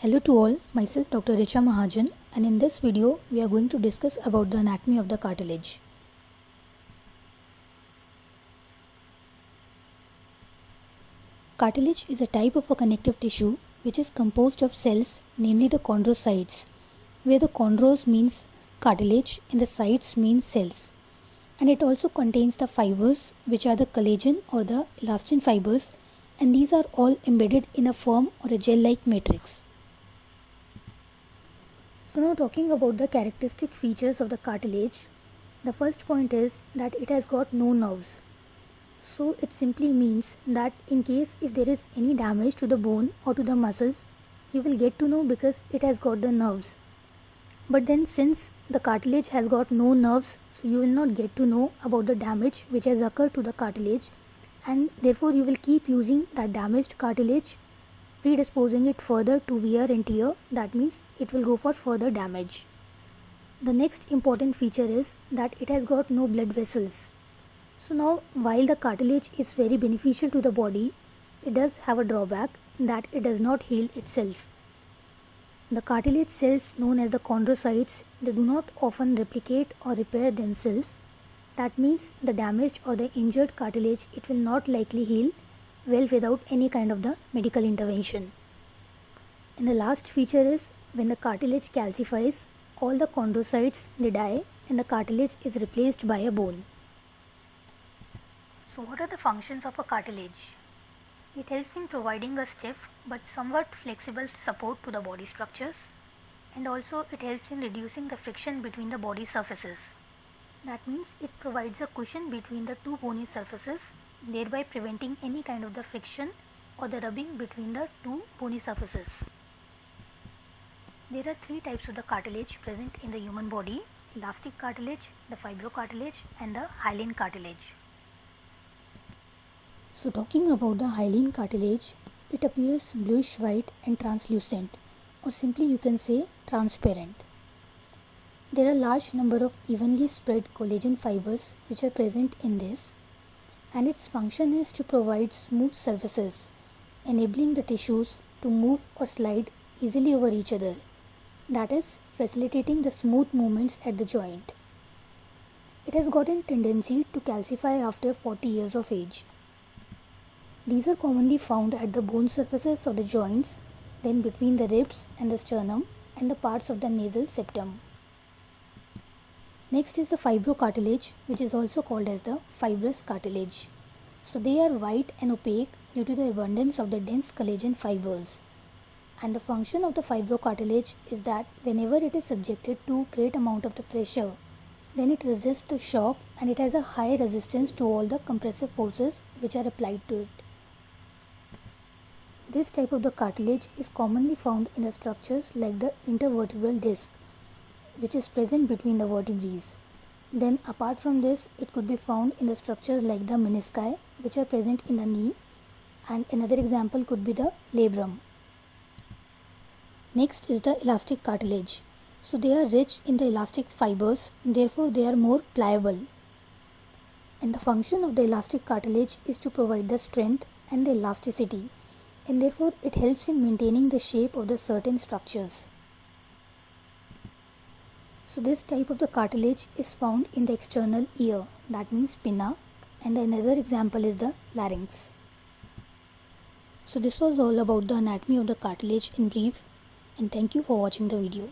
Hello to all, myself Dr. Richa Mahajan, and in this video we are going to discuss about the anatomy of the cartilage. Cartilage is a type of a connective tissue which is composed of cells, namely the chondrocytes, where the chondros means cartilage and the cytes means cells. And it also contains the fibers which are the collagen or the elastin fibers, and these are all embedded in a firm or a gel-like matrix. So now talking about the characteristic features of the cartilage, the first point is that it has got no nerves. So it simply means that in case if there is any damage to the bone or to the muscles, you will get to know because it has got the nerves. But then since the cartilage has got no nerves, so you will not get to know about the damage which has occurred to the cartilage, and therefore you will keep using that damaged cartilage, predisposing it further to wear and tear. That means it will go for further damage. The next important feature is that it has got no blood vessels. So now while the cartilage is very beneficial to the body, it does have a drawback that it does not heal itself. The cartilage cells known as the chondrocytes, they do not often replicate or repair themselves. That means the damaged or the injured cartilage, it will not likely heal well without any kind of the medical intervention. And the last feature is when the cartilage calcifies, all the chondrocytes they die and the cartilage is replaced by a bone. So what are the functions of a cartilage? It helps in providing a stiff but somewhat flexible support to the body structures, and also it helps in reducing the friction between the body surfaces. That means it provides a cushion between the two bony surfaces, thereby preventing any kind of the friction or the rubbing between the two bony surfaces. There are three types of the cartilage present in the human body: elastic cartilage, the fibrocartilage, and the hyaline cartilage. So talking about the hyaline cartilage, it appears bluish white and translucent, or simply you can say transparent. There are a large number of evenly spread collagen fibers which are present in this, and its function is to provide smooth surfaces, enabling the tissues to move or slide easily over each other, that is, facilitating the smooth movements at the joint. It has got a tendency to calcify after 40 years of age. These are commonly found at the bone surfaces of the joints, then between the ribs and the sternum, and the parts of the nasal septum. Next is the fibrocartilage, which is also called as the fibrous cartilage. So they are white and opaque due to the abundance of the dense collagen fibers. And the function of the fibrocartilage is that whenever it is subjected to great amount of the pressure, then it resists the shock and it has a high resistance to all the compressive forces which are applied to it. This type of the cartilage is commonly found in the structures like the intervertebral disc, which is present between the vertebrae. Then apart from this, it could be found in the structures like the menisci, which are present in the knee, and another example could be the labrum. Next is the elastic cartilage. So they are rich in the elastic fibers, and therefore they are more pliable. And the function of the elastic cartilage is to provide the strength and the elasticity, and therefore it helps in maintaining the shape of the certain structures. So this type of the cartilage is found in the external ear, that means pinna, and another example is the larynx. So this was all about the anatomy of the cartilage in brief, and thank you for watching the video.